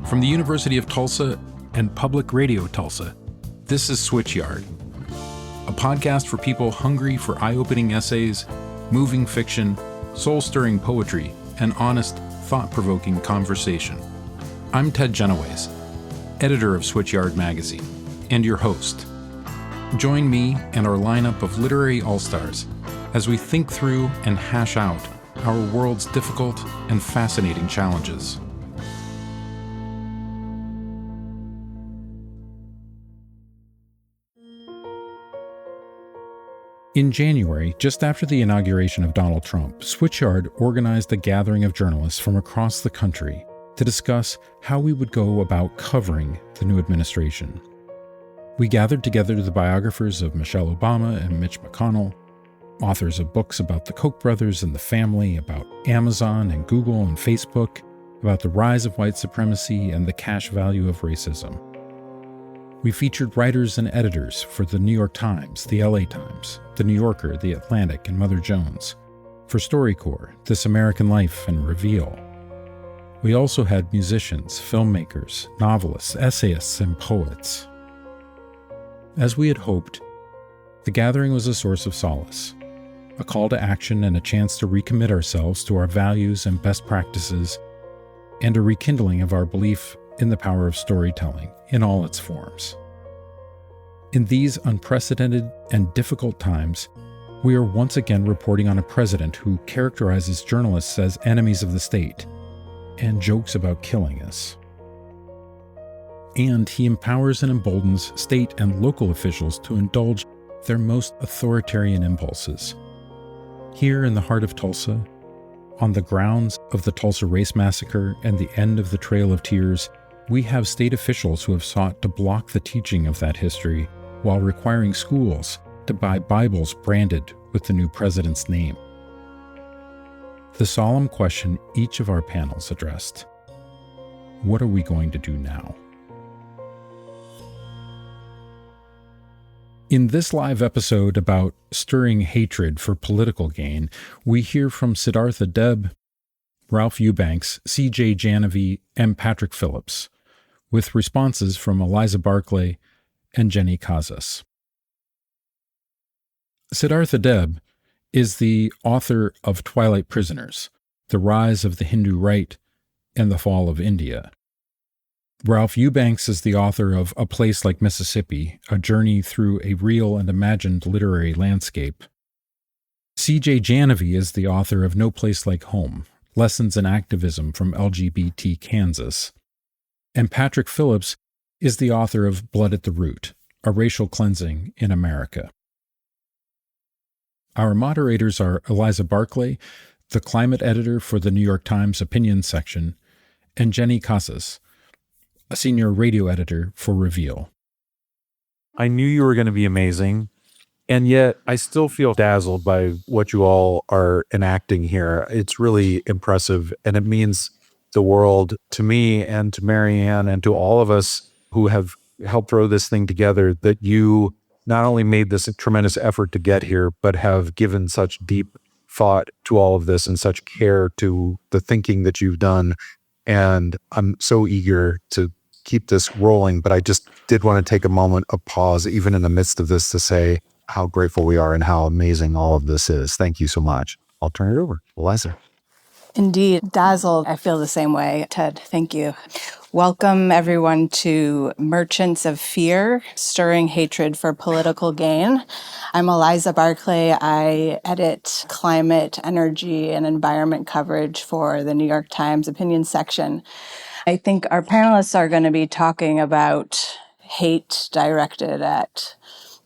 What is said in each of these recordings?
From the University of Tulsa and Public Radio Tulsa, this is Switchyard, a podcast for people hungry for eye-opening essays, moving fiction, soul-stirring poetry, and honest, thought-provoking conversation. I'm Ted Genoways, editor of Switchyard magazine, and your host. Join me and our lineup of literary all-stars as we think through and hash out our world's difficult and fascinating challenges. In January, just after the inauguration of Donald Trump, Switchyard organized a gathering of journalists from across the country to discuss how we would go about covering the new administration. We gathered together the biographers of Michelle Obama and Mitch McConnell, authors of books about the Koch brothers and the family, about Amazon and Google and Facebook, about the rise of white supremacy and the cash value of racism. We featured writers and editors for the New York Times, the LA Times, the New Yorker, the Atlantic, and Mother Jones, for StoryCorps, This American Life, and Reveal. We also had musicians, filmmakers, novelists, essayists, and poets. As we had hoped, the gathering was a source of solace, a call to action and a chance to recommit ourselves to our values and best practices, and a rekindling of our belief in the power of storytelling in all its forms. In these unprecedented and difficult times, we are once again reporting on a president who characterizes journalists as enemies of the state and jokes about killing us. And he empowers and emboldens state and local officials to indulge their most authoritarian impulses. Here in the heart of Tulsa, on the grounds of the Tulsa Race Massacre and the end of the Trail of Tears, we have state officials who have sought to block the teaching of that history while requiring schools to buy Bibles branded with the new president's name. The solemn question each of our panels addressed: what are we going to do now? In this live episode about stirring hatred for political gain, we hear from Siddhartha Deb, Ralph Eubanks, C.J. Janowy, and Patrick Phillips, with responses from Eliza Barclay and Jenny Casas. Siddhartha Deb is the author of Twilight Prisoners, The Rise of the Hindu Right and the Fall of India. Ralph Eubanks is the author of A Place Like Mississippi, A Journey Through a Real and Imagined Literary Landscape. C.J. Janowy is the author of No Place Like Home, Lessons in Activism from LGBT Kansas. And Patrick Phillips is the author of Blood at the Root, A Racial Cleansing in America. Our moderators are Eliza Barclay, the climate editor for the New York Times opinion section, and Jenny Casas, a senior radio editor for Reveal. I knew you were going to be amazing, and yet I still feel dazzled by what you all are enacting here. It's really impressive, and it means the world to me and to Marianne and to all of us who have helped throw this thing together, that you not only made this tremendous effort to get here, but have given such deep thought to all of this and such care to the thinking that you've done. And I'm so eager to keep this rolling, but I just did want to take a moment of pause, even in the midst of this, to say how grateful we are and how amazing all of this is. Thank you so much. I'll turn it over. Eliza. Indeed, dazzled. I feel the same way, Ted. Thank you. Welcome, everyone, to Merchants of Fear, Stirring Hatred for Political Gain. I'm Eliza Barclay. I edit climate, energy, and environment coverage for the New York Times opinion section. I think our panelists are going to be talking about hate directed at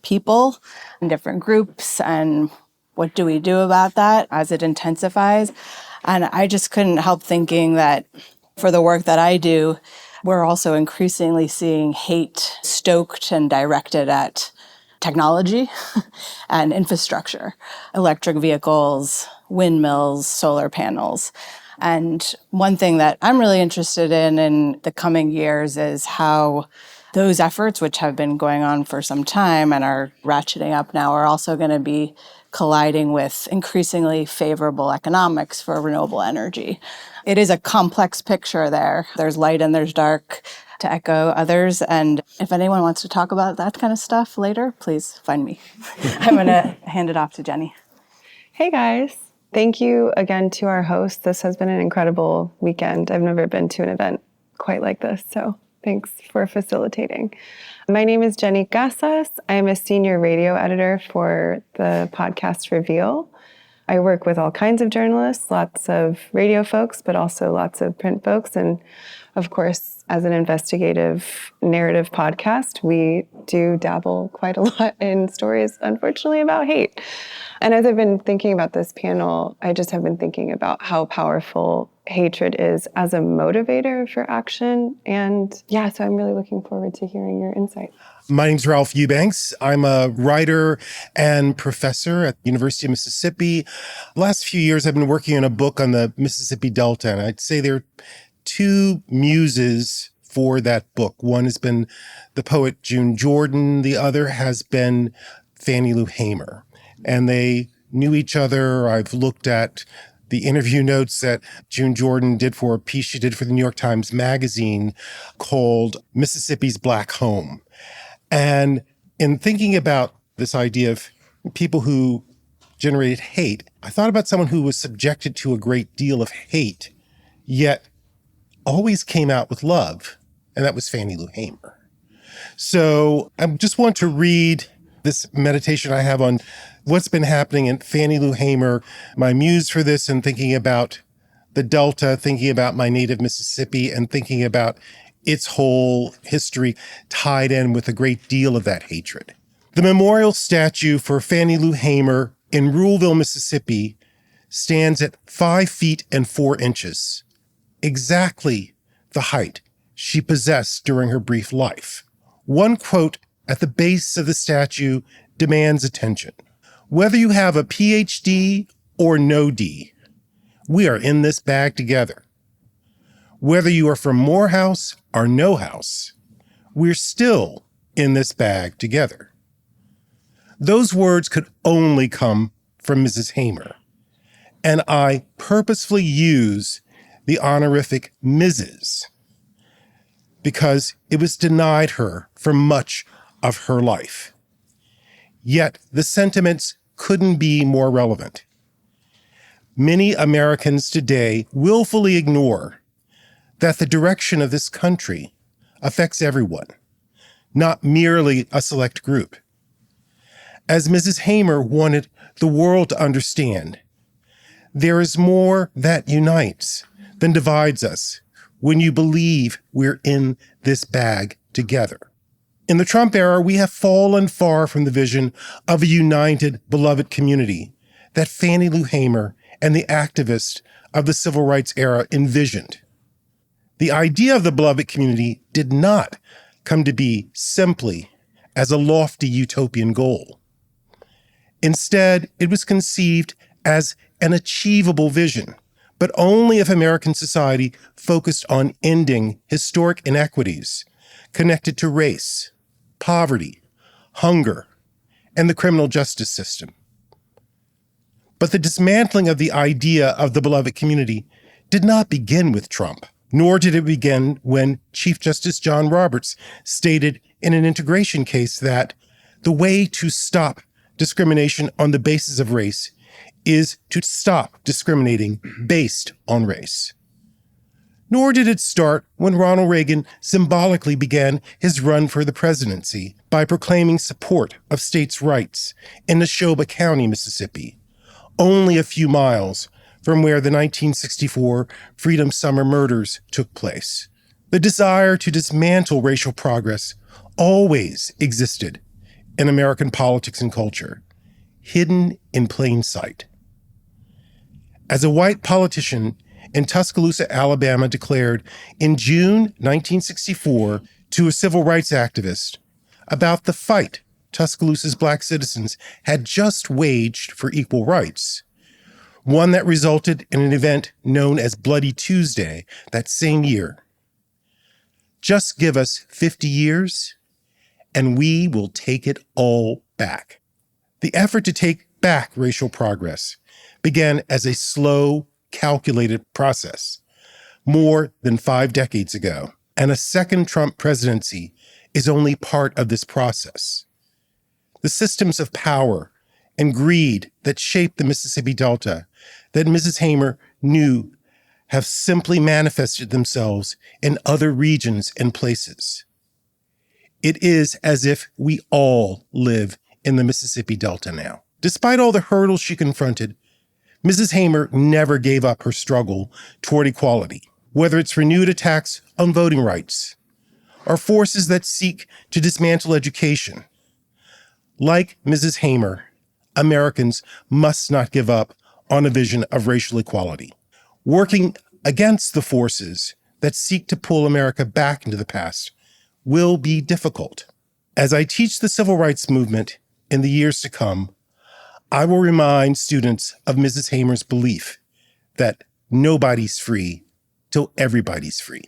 people in different groups and what do we do about that as it intensifies. And I just couldn't help thinking that for the work that I do, we're also increasingly seeing hate stoked and directed at technology and infrastructure, electric vehicles, windmills, solar panels. And one thing that I'm really interested in the coming years is how those efforts, which have been going on for some time and are ratcheting up now, are also going to be colliding with increasingly favorable economics for renewable energy. It is a complex picture there. There's light and there's dark, to echo others. And if anyone wants to talk about that kind of stuff later, please find me. I'm going to hand it off to Jenny. Hey guys. Thank you again to our host. This has been an incredible weekend. I've never been to an event quite like this, so thanks for facilitating. My name is Jenny Casas. I am a senior radio editor for the podcast Reveal. I work with all kinds of journalists, lots of radio folks, but also lots of print folks. And of course, as an investigative narrative podcast, we do dabble quite a lot in stories, unfortunately, about hate. And as I've been thinking about this panel, I just have been thinking about how powerful hatred is as a motivator for action. And yeah, so I'm really looking forward to hearing your insight. My name's Ralph Eubanks. I'm a writer and professor at the University of Mississippi. The last few years, I've been working on a book on the Mississippi Delta, and I'd say there are two muses for that book. One has been the poet June Jordan. The other has been Fannie Lou Hamer. And they knew each other. I've looked at the interview notes that June Jordan did for a piece she did for the New York Times Magazine called Mississippi's Black Home. And in thinking about this idea of people who generated hate, I thought about someone who was subjected to a great deal of hate, yet always came out with love, and that was Fannie Lou Hamer. So I just want to read this meditation I have on what's been happening in Fannie Lou Hamer, my muse for this, and thinking about the Delta, thinking about my native Mississippi, and thinking about its whole history tied in with a great deal of that hatred. The memorial statue for Fannie Lou Hamer in Ruleville, Mississippi, stands at 5 feet and 4 inches, exactly the height she possessed during her brief life. One quote at the base of the statue demands attention. Whether you have a PhD or no D, we are in this bag together. Whether you are from Morehouse or no house, we're still in this bag together. Those words could only come from Mrs. Hamer, and I purposefully use the honorific Mrs. because it was denied her for much of her life. Yet the sentiments couldn't be more relevant. Many Americans today willfully ignore that the direction of this country affects everyone, not merely a select group. As Mrs. Hamer wanted the world to understand, there is more that unites than divides us when you believe we're in this bag together. In the Trump era, we have fallen far from the vision of a united, beloved community that Fannie Lou Hamer and the activists of the civil rights era envisioned. The idea of the beloved community did not come to be simply as a lofty utopian goal. Instead, it was conceived as an achievable vision, but only if American society focused on ending historic inequities connected to race, poverty, hunger, and the criminal justice system. But the dismantling of the idea of the beloved community did not begin with Trump, nor did it begin when Chief Justice John Roberts stated in an integration case that the way to stop discrimination on the basis of race is to stop discriminating based on race. Nor did it start when Ronald Reagan symbolically began his run for the presidency by proclaiming support of states' rights in Neshoba County, Mississippi, only a few miles from where the 1964 Freedom Summer murders took place. The desire to dismantle racial progress always existed in American politics and culture, hidden in plain sight. As a white politician in Tuscaloosa, Alabama, declared in June 1964 to a civil rights activist about the fight Tuscaloosa's Black citizens had just waged for equal rights, one that resulted in an event known as Bloody Tuesday that same year. Just give us 50 years, and we will take it all back. The effort to take back racial progress began as a slow, calculated process more than 5 decades ago, and a second Trump presidency is only part of this process. The systems of power and greed that shaped the Mississippi Delta that Mrs. Hamer knew have simply manifested themselves in other regions and places. It is as if we all live in the Mississippi Delta now. Despite all the hurdles she confronted, Mrs. Hamer never gave up her struggle toward equality, whether it's renewed attacks on voting rights or forces that seek to dismantle education. Like Mrs. Hamer, Americans must not give up on a vision of racial equality. Working against the forces that seek to pull America back into the past will be difficult. As I teach the civil rights movement in the years to come, I will remind students of Mrs. Hamer's belief that nobody's free till everybody's free.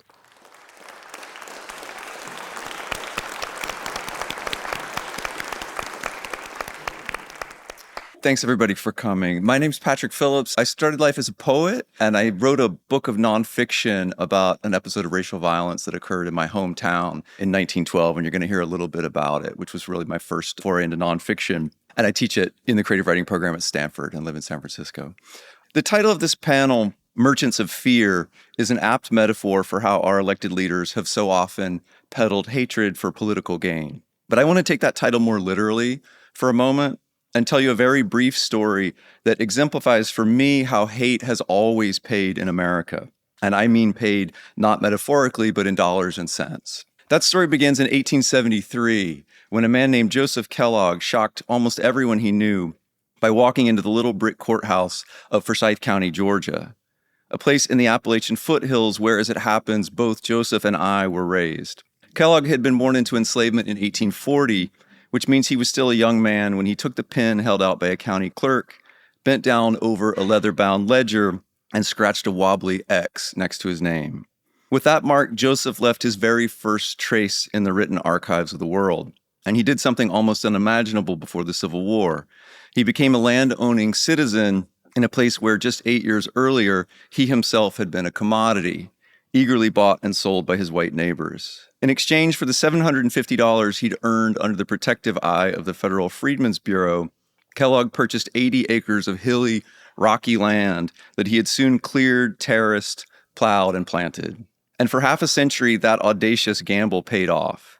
Thanks, everybody, for coming. My name's Patrick Phillips. I started life as a poet, and I wrote a book of nonfiction about an episode of racial violence that occurred in my hometown in 1912, and you're going to hear a little bit about it, which was really my first foray into nonfiction. And I teach it in the creative writing program at Stanford and live in San Francisco. The title of this panel, Merchants of Fear, is an apt metaphor for how our elected leaders have so often peddled hatred for political gain. But I want to take that title more literally for a moment and tell you a very brief story that exemplifies for me how hate has always paid in America. And I mean paid not metaphorically, but in dollars and cents. That story begins in 1873, when a man named Joseph Kellogg shocked almost everyone he knew by walking into the little brick courthouse of Forsyth County, Georgia, a place in the Appalachian foothills where, as it happens, both Joseph and I were raised. Kellogg had been born into enslavement in 1840, which means he was still a young man when he took the pen held out by a county clerk, bent down over a leather-bound ledger, and scratched a wobbly X next to his name. With that mark, Joseph left his very first trace in the written archives of the world, and he did something almost unimaginable before the Civil War. He became a land-owning citizen in a place where just 8 years earlier, he himself had been a commodity, eagerly bought and sold by his white neighbors. In exchange for the $750 he'd earned under the protective eye of the Federal Freedmen's Bureau, Kellogg purchased 80 acres of hilly, rocky land that he had soon cleared, terraced, plowed, and planted. And for half a century, that audacious gamble paid off.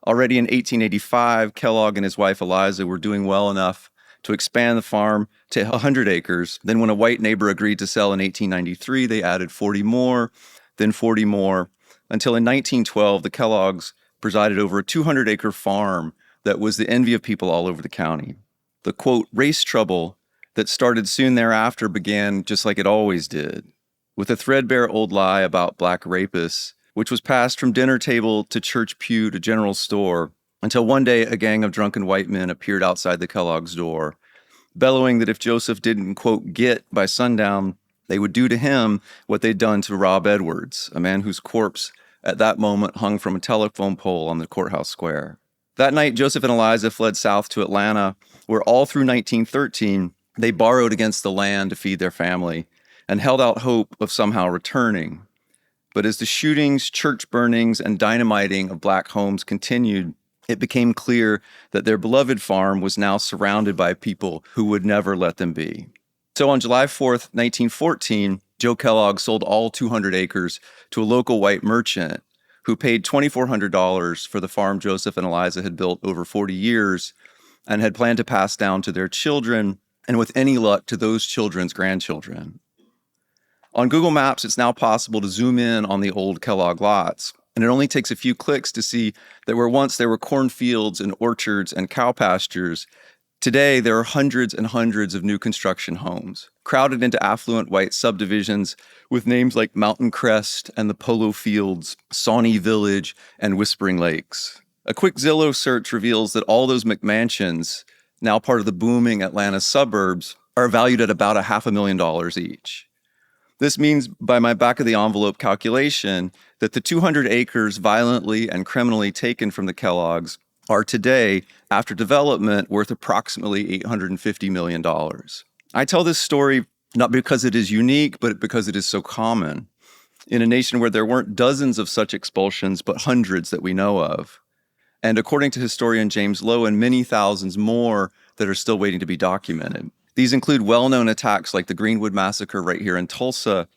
Already in 1885, Kellogg and his wife Eliza were doing well enough to expand the farm to 100 acres. Then when a white neighbor agreed to sell in 1893, they added 40 more, then 40 more, until in 1912, the Kelloggs presided over a 200-acre farm that was the envy of people all over the county. The, quote, race trouble that started soon thereafter began just like it always did, with a threadbare old lie about black rapists, which was passed from dinner table to church pew to general store, until one day a gang of drunken white men appeared outside the Kellogg's door, bellowing that if Joseph didn't, quote, get by sundown, they would do to him what they'd done to Rob Edwards, a man whose corpse at that moment hung from a telephone pole on the courthouse square. That night, Joseph and Eliza fled south to Atlanta, where all through 1913, they borrowed against the land to feed their family and held out hope of somehow returning. But as the shootings, church burnings, and dynamiting of black homes continued, it became clear that their beloved farm was now surrounded by people who would never let them be. So on July 4th, 1914, Joe Kellogg sold all 200 acres to a local white merchant who paid $2,400 for the farm Joseph and Eliza had built over 40 years and had planned to pass down to their children and, with any luck, to those children's grandchildren. On Google Maps, it's now possible to zoom in on the old Kellogg lots, and it only takes a few clicks to see that where once there were cornfields and orchards and cow pastures, today, there are hundreds and hundreds of new construction homes, crowded into affluent white subdivisions with names like Mountain Crest and the Polo Fields, Sawney Village, and Whispering Lakes. A quick Zillow search reveals that all those McMansions, now part of the booming Atlanta suburbs, are valued at about $500,000 each. This means, by my back-of-the-envelope calculation, that the 200 acres violently and criminally taken from the Kellogg's are today, after development, worth approximately $850 million. I tell this story not because it is unique, but because it is so common in a nation where there weren't dozens of such expulsions, but hundreds that we know of. And according to historian James Lowen, many thousands more that are still waiting to be documented. These include well-known attacks like the Greenwood Massacre right here in Tulsa,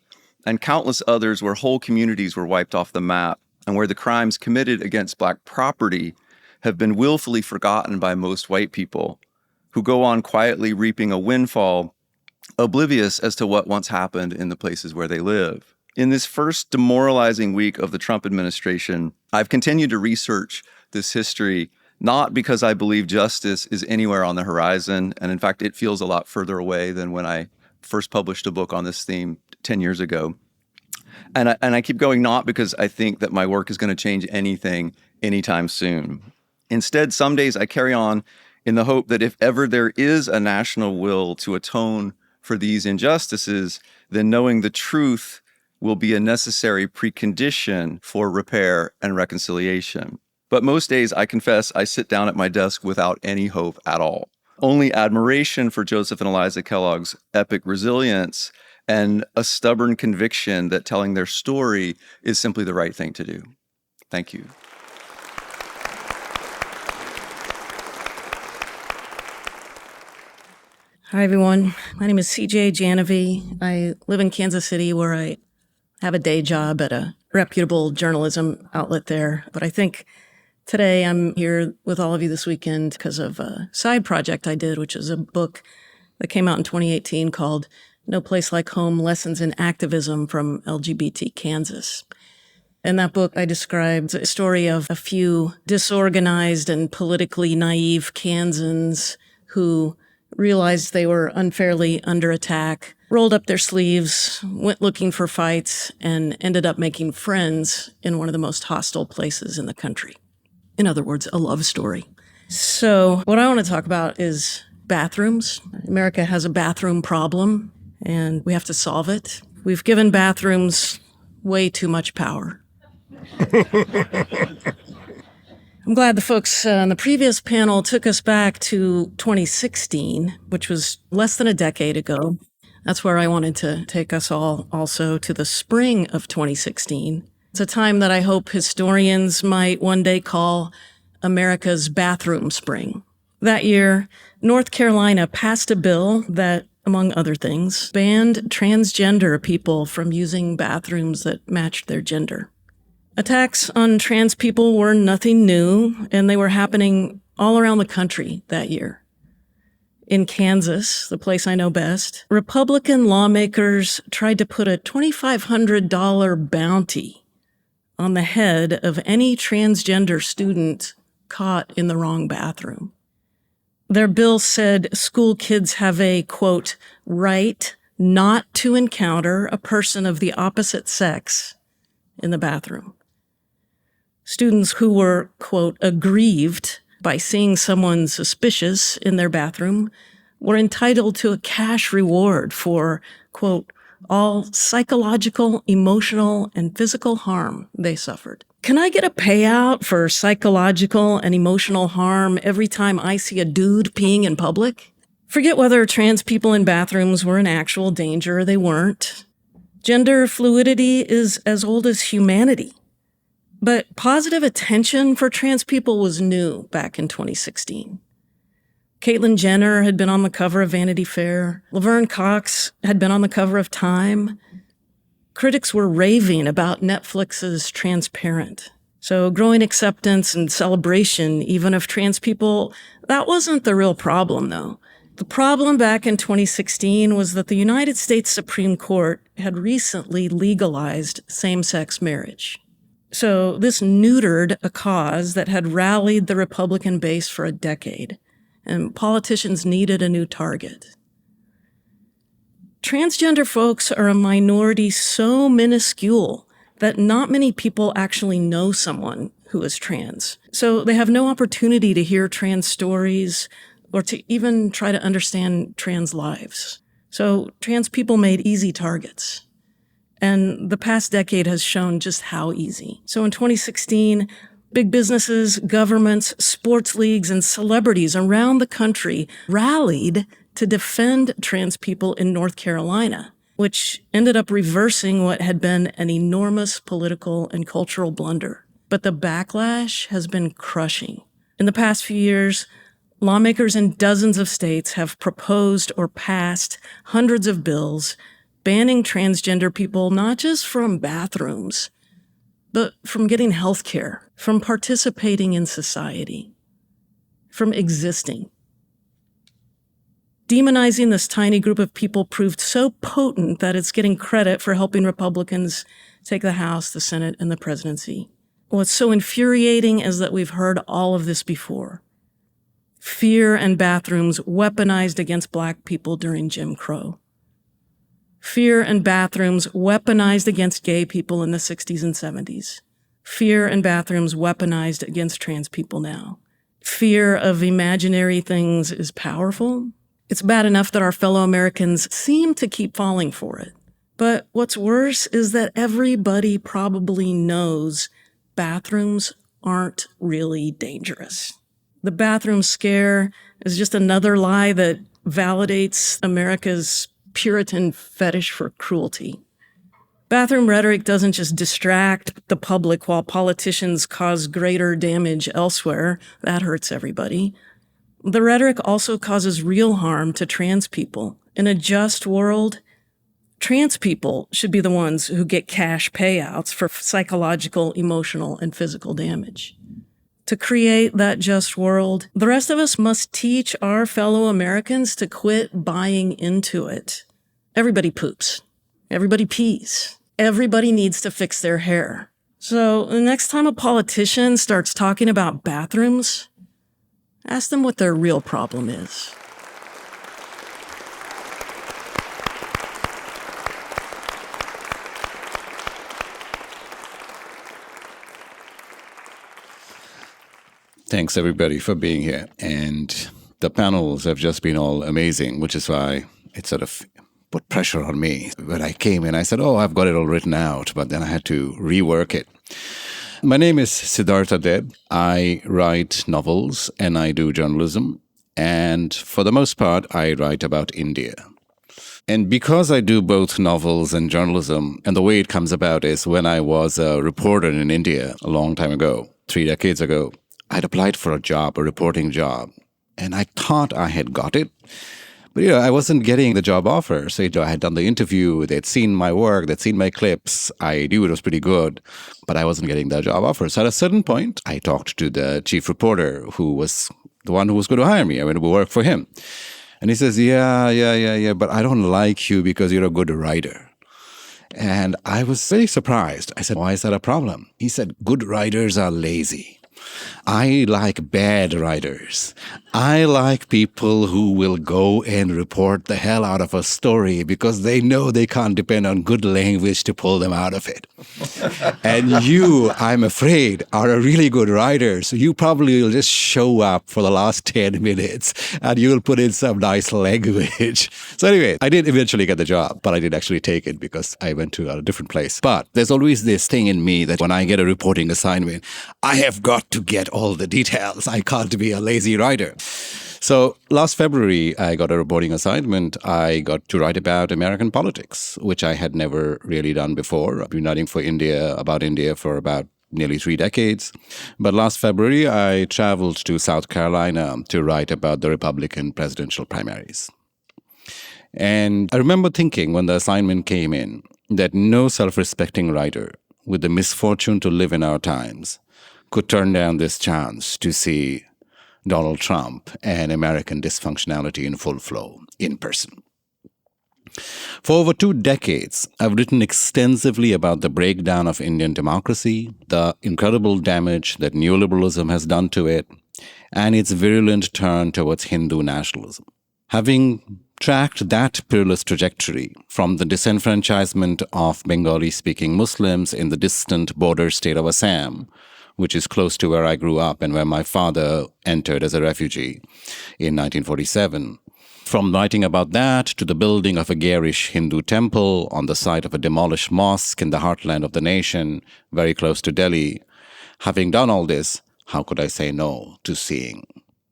and countless others where whole communities were wiped off the map, and where the crimes committed against Black property have been willfully forgotten by most white people, who go on quietly reaping a windfall, oblivious as to what once happened in the places where they live. In this first demoralizing week of the Trump administration, I've continued to research this history, not because I believe justice is anywhere on the horizon, and in fact, it feels a lot further away than when I first published a book on this theme 10 years ago. And I keep going not because I think that my work is going to change anything anytime soon. Instead, some days I carry on in the hope that if ever there is a national will to atone for these injustices, then knowing the truth will be a necessary precondition for repair and reconciliation. But most days, I confess, I sit down at my desk without any hope at all. Only admiration for Joseph and Eliza Kellogg's epic resilience and a stubborn conviction that telling their story is simply the right thing to do. Thank you. Hi, everyone. My name is CJ Janovi. I live in Kansas City, where I have a day job at a reputable journalism outlet there. But I think today I'm here with all of you this weekend because of a side project I did, which is a book that came out in 2018 called No Place Like Home: Lessons in Activism from LGBT Kansas. In that book, I described a story of a few disorganized and politically naive Kansans who realized they were unfairly under attack, rolled up their sleeves, went looking for fights, and ended up making friends in one of the most hostile places in the country. In other words, a love story. So what I want to talk about is bathrooms. America has a bathroom problem, and we have to solve it. We've given bathrooms way too much power. I'm glad the folks on the previous panel took us back to 2016, which was less than a decade ago. That's where I wanted to take us all also to the spring of 2016. It's a time that I hope historians might one day call America's bathroom spring. That year, North Carolina passed a bill that, among other things, banned transgender people from using bathrooms that matched their gender. Attacks on trans people were nothing new, and they were happening all around the country that year. In Kansas, the place I know best, Republican lawmakers tried to put a $2,500 bounty on the head of any transgender student caught in the wrong bathroom. Their bill said school kids have a, quote, right not to encounter a person of the opposite sex in the bathroom. Students who were, quote, aggrieved by seeing someone suspicious in their bathroom were entitled to a cash reward for, quote, all psychological, emotional, and physical harm they suffered. Can I get a payout for psychological and emotional harm every time I see a dude peeing in public? Forget whether trans people in bathrooms were in actual danger or they weren't. Gender fluidity is as old as humanity. But positive attention for trans people was new back in 2016. Caitlyn Jenner had been on the cover of Vanity Fair. Laverne Cox had been on the cover of Time. Critics were raving about Netflix's Transparent. So growing acceptance and celebration, even of trans people, that wasn't the real problem, though. The problem back in 2016 was that the United States Supreme Court had recently legalized same-sex marriage. So this neutered a cause that had rallied the Republican base for a decade, and politicians needed a new target. Transgender folks are a minority so minuscule that not many people actually know someone who is trans. So they have no opportunity to hear trans stories or to even try to understand trans lives. So trans people made easy targets. And the past decade has shown just how easy. So in 2016, big businesses, governments, sports leagues, and celebrities around the country rallied to defend trans people in North Carolina, which ended up reversing what had been an enormous political and cultural blunder. But the backlash has been crushing. In the past few years, lawmakers in dozens of states have proposed or passed hundreds of bills banning transgender people not just from bathrooms, but from getting health care, from participating in society, from existing. Demonizing this tiny group of people proved so potent that it's getting credit for helping Republicans take the House, the Senate, and the presidency. What's so infuriating is that we've heard all of this before. Fear and bathrooms weaponized against Black people during Jim Crow. Fear and bathrooms weaponized against gay people in the 60s and 70s. Fear and bathrooms weaponized against trans people now. Fear of imaginary things is powerful. It's bad enough that our fellow Americans seem to keep falling for it. But what's worse is that everybody probably knows bathrooms aren't really dangerous. The bathroom scare is just another lie that validates America's Puritan fetish for cruelty. Bathroom rhetoric doesn't just distract the public while politicians cause greater damage elsewhere. That hurts everybody. The rhetoric also causes real harm to trans people. In a just world, trans people should be the ones who get cash payouts for psychological, emotional, and physical damage. To create that just world, the rest of us must teach our fellow Americans to quit buying into it. Everybody poops. Everybody pees. Everybody needs to fix their hair. So the next time a politician starts talking about bathrooms, ask them what their real problem is. Thanks, everybody, for being here. And the panels have just been all amazing, which is why it sort of put pressure on me. When I came in, I said, I've got it all written out, but then I had to rework it. My name is Siddhartha Deb. I write novels and I do journalism. And for the most part, I write about India. And because I do both novels and journalism, and the way it comes about is when I was a reporter in India a long time ago, 3 decades ago, I'd applied for a job, a reporting job, and I thought I had got it. But, I wasn't getting the job offer. So, I had done the interview, they'd seen my work, they'd seen my clips, I knew it was pretty good, but I wasn't getting the job offer. So at a certain point, I talked to the chief reporter, who was the one who was going to hire me. I went to work for him. And he says, yeah, but I don't like you because you're a good writer. And I was very surprised. I said, why is that a problem? He said, good writers are lazy. I like bad writers. I like people who will go and report the hell out of a story because they know they can't depend on good language to pull them out of it. And you, I'm afraid, are a really good writer, so you probably will just show up for the last 10 minutes and you'll put in some nice language. So anyway, I did eventually get the job, but I didn't actually take it because I went to a different place. But there's always this thing in me that when I get a reporting assignment, I have got to get all the details. I can't be a lazy writer. So last February, I got a reporting assignment. I got to write about American politics, which I had never really done before. I've been writing about India for about nearly 3 decades. But last February, I traveled to South Carolina to write about the Republican presidential primaries. And I remember thinking when the assignment came in that no self-respecting writer with the misfortune to live in our times could turn down this chance to see Donald Trump and American dysfunctionality in full flow in person. For over 2 decades, I've written extensively about the breakdown of Indian democracy, the incredible damage that neoliberalism has done to it, and its virulent turn towards Hindu nationalism. Having tracked that perilous trajectory from the disenfranchisement of Bengali-speaking Muslims in the distant border state of Assam, which is close to where I grew up and where my father entered as a refugee in 1947, From writing about that to the building of a garish Hindu temple on the site of a demolished mosque in the heartland of the nation, very close to Delhi. Having done all this, how could I say no to seeing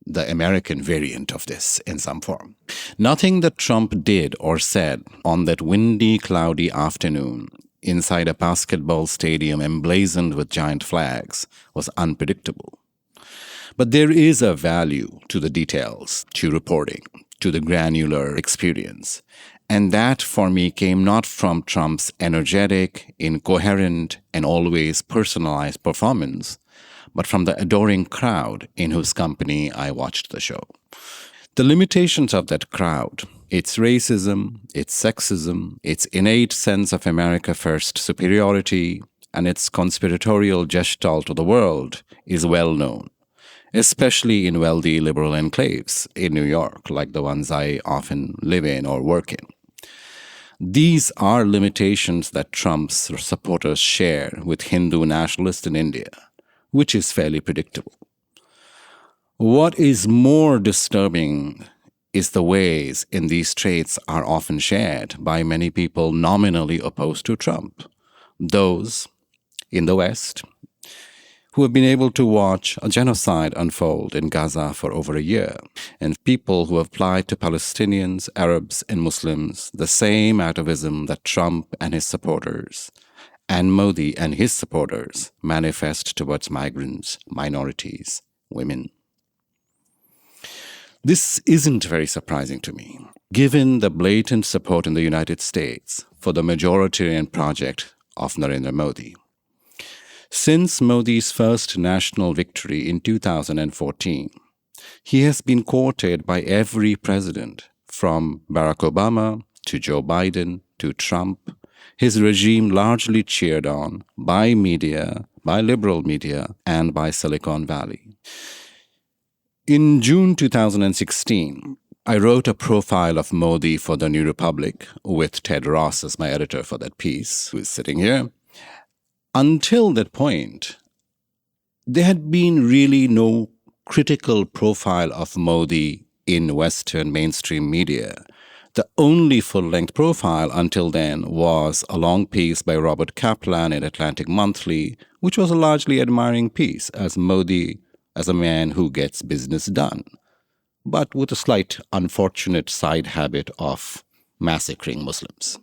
the American variant of this in some form? Nothing that Trump did or said on that windy, cloudy afternoon inside a basketball stadium emblazoned with giant flags was unpredictable. But there is a value to the details, to reporting, to the granular experience. And that, for me, came not from Trump's energetic, incoherent, and always personalized performance, but from the adoring crowd in whose company I watched the show. The limitations of that crowd, its racism, its sexism, its innate sense of America First superiority, and its conspiratorial gestalt of the world is well known, especially in wealthy liberal enclaves in New York, like the ones I often live in or work in. These are limitations that Trump's supporters share with Hindu nationalists in India, which is fairly predictable. What is more disturbing is the ways in these traits are often shared by many people nominally opposed to Trump. Those in the West who have been able to watch a genocide unfold in Gaza for over a year, and people who have applied to Palestinians, Arabs, and Muslims the same atavism that Trump and his supporters and Modi and his supporters manifest towards migrants, minorities, women. This isn't very surprising to me, given the blatant support in the United States for the majoritarian project of Narendra Modi. Since Modi's first national victory in 2014, he has been quoted by every president, from Barack Obama to Joe Biden to Trump, his regime largely cheered on by media, by liberal media, and by Silicon Valley. In June 2016, I wrote a profile of Modi for the New Republic with Ted Ross as my editor for that piece, who is sitting here. Until that point, there had been really no critical profile of Modi in Western mainstream media. The only full-length profile until then was a long piece by Robert Kaplan in Atlantic Monthly, which was a largely admiring piece as Modi as a man who gets business done, but with a slight unfortunate side habit of massacring Muslims.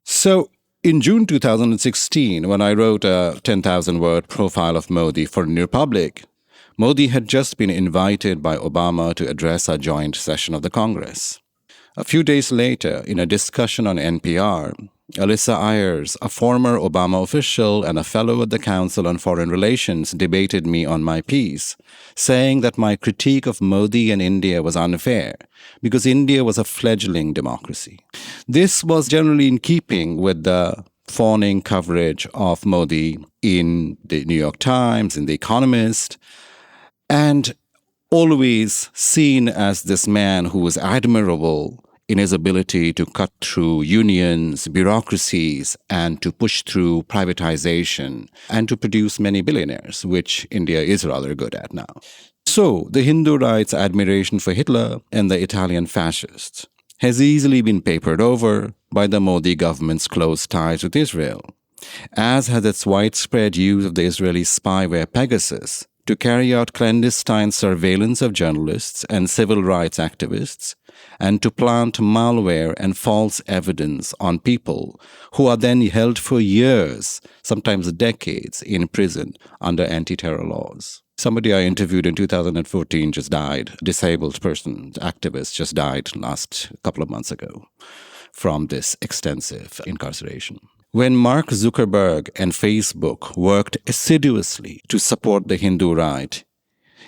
So in June 2016, when I wrote a 10,000-word profile of Modi for New Republic, Modi had just been invited by Obama to address a joint session of the Congress. A few days later, in a discussion on NPR, Alyssa Ayers, a former Obama official and a fellow at the Council on Foreign Relations, debated me on my piece, saying that my critique of Modi and India was unfair because India was a fledgling democracy. This was generally in keeping with the fawning coverage of Modi in the New York Times, in The Economist, and always seen as this man who was admirable in his ability to cut through unions, bureaucracies, and to push through privatization, and to produce many billionaires, which India is rather good at now. So, the Hindu right's admiration for Hitler and the Italian fascists has easily been papered over by the Modi government's close ties with Israel, as has its widespread use of the Israeli spyware Pegasus to carry out clandestine surveillance of journalists and civil rights activists, and to plant malware and false evidence on people who are then held for years, sometimes decades, in prison under anti-terror laws. Somebody I interviewed in 2014 just died. A disabled person, activist, just died last couple of months ago from this extensive incarceration. When Mark Zuckerberg and Facebook worked assiduously to support the Hindu right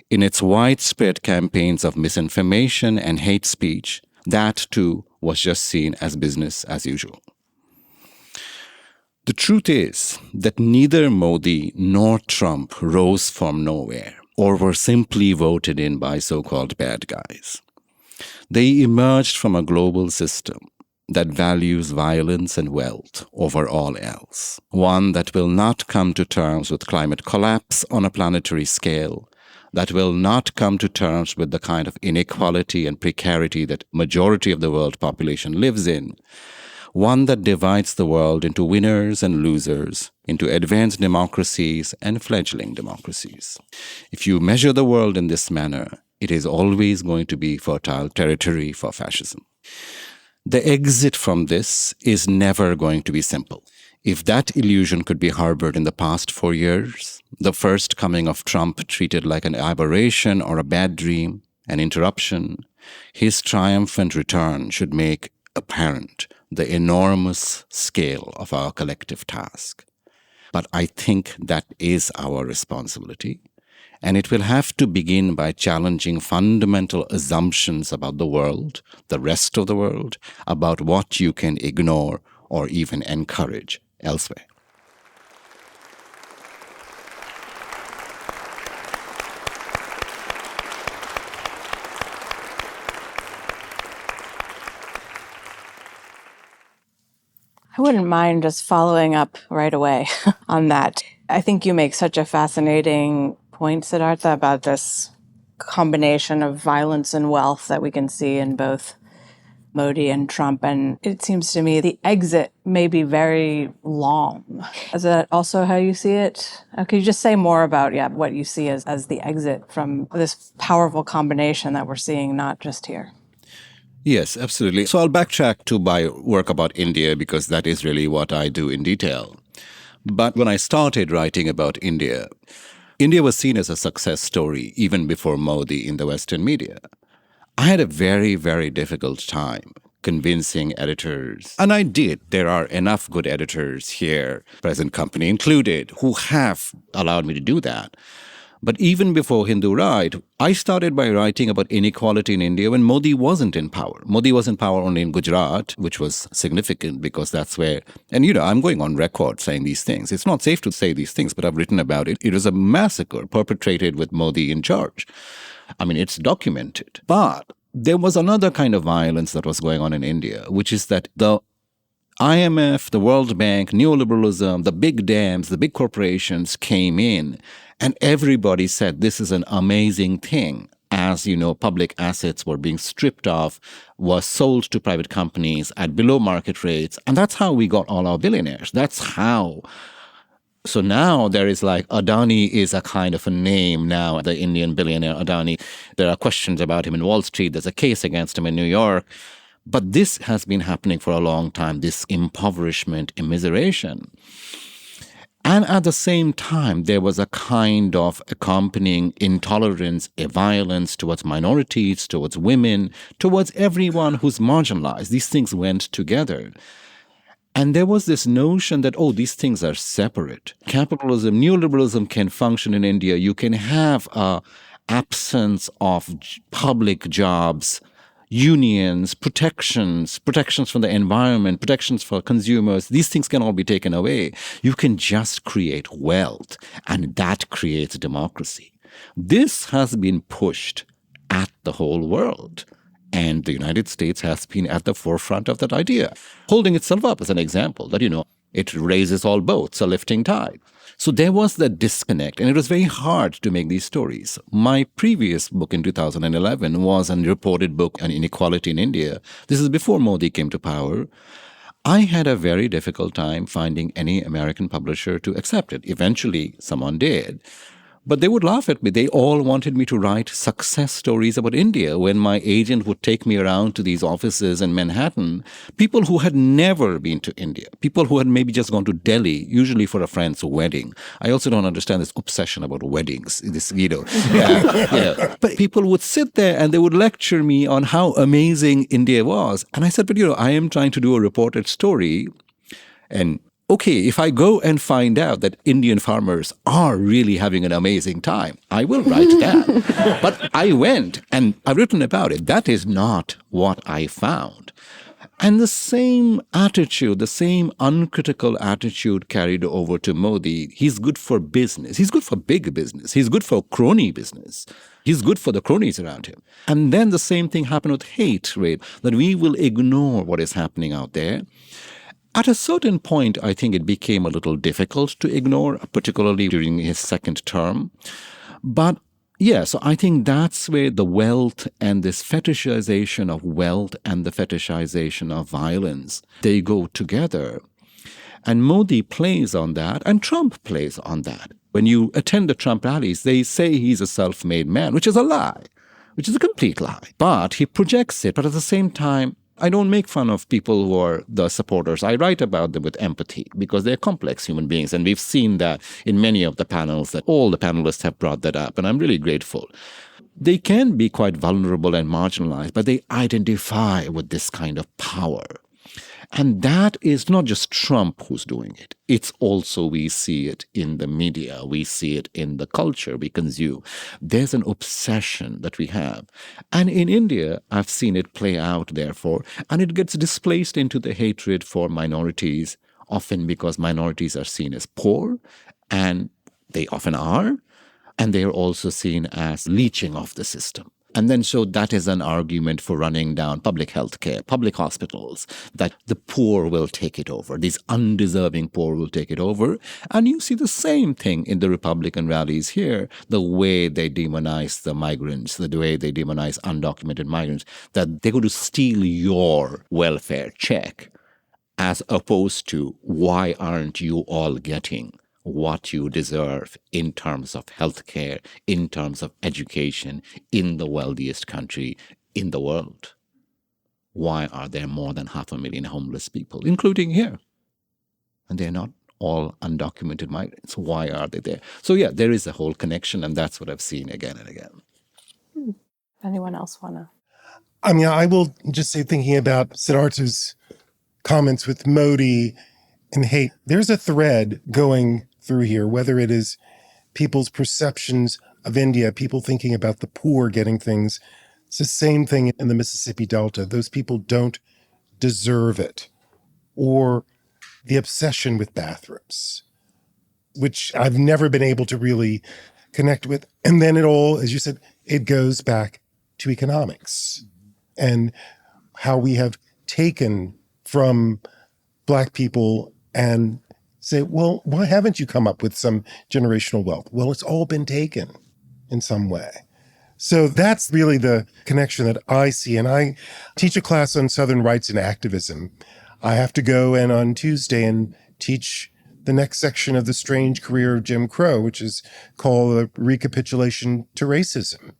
in its widespread campaigns of misinformation and hate speech, that too was just seen as business as usual. The truth is that neither Modi nor Trump rose from nowhere or were simply voted in by so-called bad guys. They emerged from a global system that values violence and wealth over all else, one that will not come to terms with climate collapse on a planetary scale, that will not come to terms with the kind of inequality and precarity that majority of the world population lives in. One that divides the world into winners and losers, into advanced democracies and fledgling democracies. If you measure the world in this manner, it is always going to be fertile territory for fascism. The exit from this is never going to be simple. If that illusion could be harbored in the past 4 years, the first coming of Trump treated like an aberration or a bad dream, an interruption, his triumphant return should make apparent the enormous scale of our collective task. But I think that is our responsibility. And it will have to begin by challenging fundamental assumptions about the world, the rest of the world, about what you can ignore or even encourage elsewhere. I wouldn't mind just following up right away on that. I think you make such a fascinating point, Siddhartha, about this combination of violence and wealth that we can see in both Modi and Trump. And it seems to me the exit may be very long. Is that also how you see it? Could you just say more about what you see as the exit from this powerful combination that we're seeing, not just here? Yes, absolutely. So I'll backtrack to my work about India because that is really what I do in detail. But when I started writing about India, India was seen as a success story even before Modi in the Western media. I had a very, very difficult time convincing editors, and I did. There are enough good editors here, present company included, who have allowed me to do that. But even before Hindu Right, I started by writing about inequality in India when Modi wasn't in power. Modi was in power only in Gujarat, which was significant because that's where, and I'm going on record saying these things. It's not safe to say these things, but I've written about it. It was a massacre perpetrated with Modi in charge. I mean, it's documented. But there was another kind of violence that was going on in India, which is that the IMF, the World Bank, neoliberalism, the big dams, the big corporations came in, and everybody said this is an amazing thing. As public assets were being stripped off, were sold to private companies at below market rates. And that's how we got all our billionaires. That's how. So now there is Adani is a kind of a name now, the Indian billionaire Adani. There are questions about him in Wall Street. There's a case against him in New York. But this has been happening for a long time, this impoverishment, immiseration. And at the same time, there was a kind of accompanying intolerance, a violence towards minorities, towards women, towards everyone who's marginalized. These things went together. And there was this notion that, these things are separate. Capitalism, neoliberalism can function in India. You can have an absence of public jobs, unions, protections from the environment, protections for consumers. These things can all be taken away. You can just create wealth, and that creates democracy. This has been pushed at the whole world. And the United States has been at the forefront of that idea, holding itself up as an example that, it raises all boats, a lifting tide. So there was that disconnect, and it was very hard to make these stories. My previous book in 2011 was a reported book on inequality in India. This is before Modi came to power. I had a very difficult time finding any American publisher to accept it. Eventually, someone did. But they would laugh at me. They all wanted me to write success stories about India. When my agent would take me around to these offices in Manhattan, people who had never been to India, people who had maybe just gone to Delhi, usually for a friend's wedding. I also don't understand this obsession about weddings, But people would sit there and they would lecture me on how amazing India was. And I said, but I am trying to do a reported story. And okay, if I go and find out that Indian farmers are really having an amazing time, I will write that. But I went and I've written about it. That is not what I found. And the same attitude, the same uncritical attitude carried over to Modi. He's good for business. He's good for big business. He's good for crony business. He's good for the cronies around him. And then the same thing happened with hatred, that we will ignore what is happening out there. At a certain point, I think it became a little difficult to ignore, particularly during his second term. But Yeah, so I think that's where the wealth and this fetishization of wealth and the fetishization of violence, they go together. And Modi plays on that, and Trump plays on that. When you attend the Trump rallies, they say he's a self-made man, which is a lie, which is a complete lie. But he projects it. But at the same time, I don't make fun of people who are the supporters. I write about them with empathy because they're complex human beings. And we've seen that in many of the panels, that all the panelists have brought that up. And I'm really grateful. They can be quite vulnerable and marginalized, but they identify with this kind of power. And that is not just Trump who's doing it. It's also, we see it in the media. We see it in the culture we consume. There's an obsession that we have. And in India, I've seen it play out, therefore, and it gets displaced into the hatred for minorities, often because minorities are seen as poor, and they often are, and they are also seen as leeching off the system. And then so that is an argument for running down public health care, public hospitals, that the poor will take it over. These undeserving poor will take it over. And you see the same thing in the Republican rallies here, the way they demonize the migrants, the way they demonize undocumented migrants, that they're going to steal your welfare check, as opposed to why aren't you all getting what you deserve in terms of healthcare, in terms of education, in the wealthiest country in the world. Why are there more than 500,000 homeless people, including here? And they're not all undocumented migrants. Why are they there? So yeah, there is a whole connection, and that's what I've seen again and again. Anyone else want to? I mean, I will just say, thinking about Siddhartha's comments with Modi and hate, there's a thread going through here, whether it is people's perceptions of India, people thinking about the poor getting things. It's the same thing in the Mississippi Delta. Those people don't deserve it. Or the obsession with bathrooms, which I've never been able to really connect with. And then it all, as you said, it goes back to economics and how we have taken from Black people and say, well, why haven't you come up with some generational wealth? Well, it's all been taken in some way. So that's really the connection that I see. And I teach a class on Southern rights and activism. I have to go in on Tuesday and teach the next section of The Strange Career of Jim Crow, which is called a recapitulation to racism.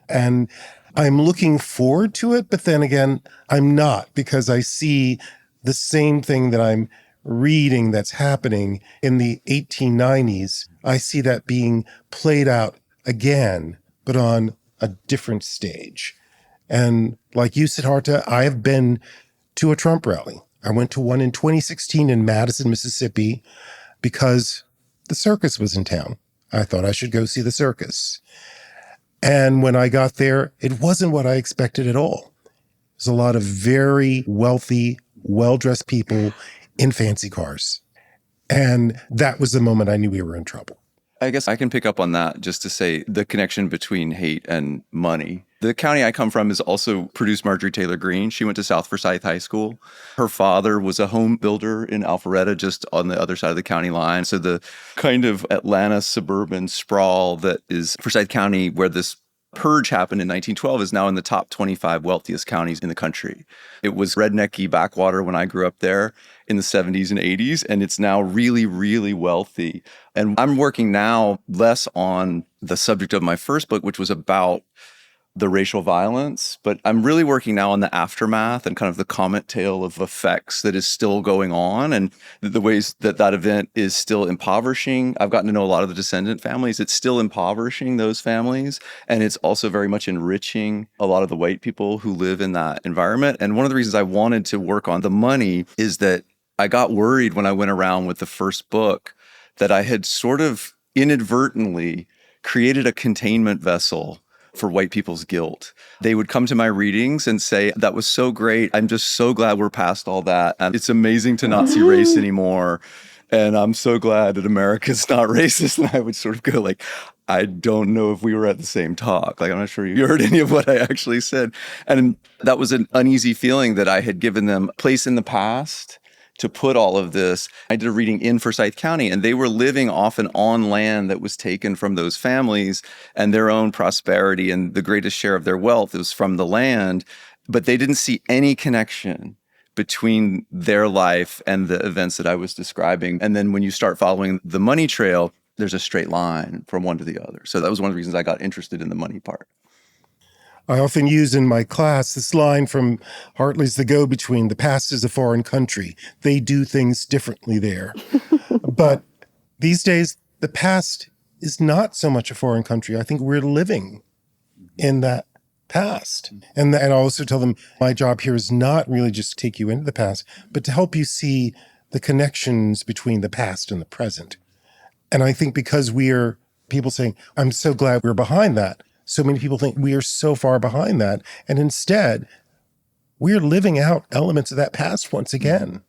And I'm looking forward to it, but then again, I'm not, because I see the same thing that I'm reading that's happening in the 1890s. I see that being played out again, but on a different stage. And like you, Siddhartha, I have been to a Trump rally. I went to one in 2016 in Madison, Mississippi, because the circus was in town. I thought I should go see the circus. And when I got there, it wasn't what I expected at all. There's a lot of very wealthy, well-dressed people in fancy cars. And that was the moment I knew we were in trouble. I guess I can pick up on that just to say the connection between hate and money. The county I come from has also produced Marjorie Taylor Greene. She went to South Forsyth High School. Her father was a home builder in Alpharetta, just on the other side of the county line. So the kind of Atlanta suburban sprawl that is Forsyth County, where this purge happened in 1912, is now in the top 25 wealthiest counties in the country. It was rednecky backwater when I grew up there in the 70s and 80s, and it's now really, really wealthy. And I'm working now less on the subject of my first book, which was about the racial violence, but I'm really working now on the aftermath and kind of the comet tail of effects that is still going on, and the ways that that event is still impoverishing. I've gotten to know a lot of the descendant families. It's still impoverishing those families, and it's also very much enriching a lot of the white people who live in that environment. And one of the reasons I wanted to work on the money is that I got worried when I went around with the first book that I had sort of inadvertently created a containment vessel for white people's guilt. They would come to my readings and say, that was so great. I'm just so glad we're past all that. And it's amazing to not see race anymore. And I'm so glad that America's not racist. And I would sort of go like, I don't know if we were at the same talk. Like, I'm not sure you heard any of what I actually said. And that was an uneasy feeling that I had given them place in the past to put all of this. I did a reading in Forsyth County, and they were living often on land that was taken from those families, and their own prosperity and the greatest share of their wealth was from the land. But they didn't see any connection between their life and the events that I was describing. And then when you start following the money trail, there's a straight line from one to the other. So that was one of the reasons I got interested in the money part. I often use in my class this line from Hartley's The Go-Between: the past is a foreign country. They do things differently there. But these days, the past is not so much a foreign country. I think we're living in that past. And I also tell them, my job here is not really just to take you into the past, but to help you see the connections between the past and the present. And I think because we are people saying, I'm so glad we're behind that. So many people think we are so far behind that. And instead, we're living out elements of that past once again.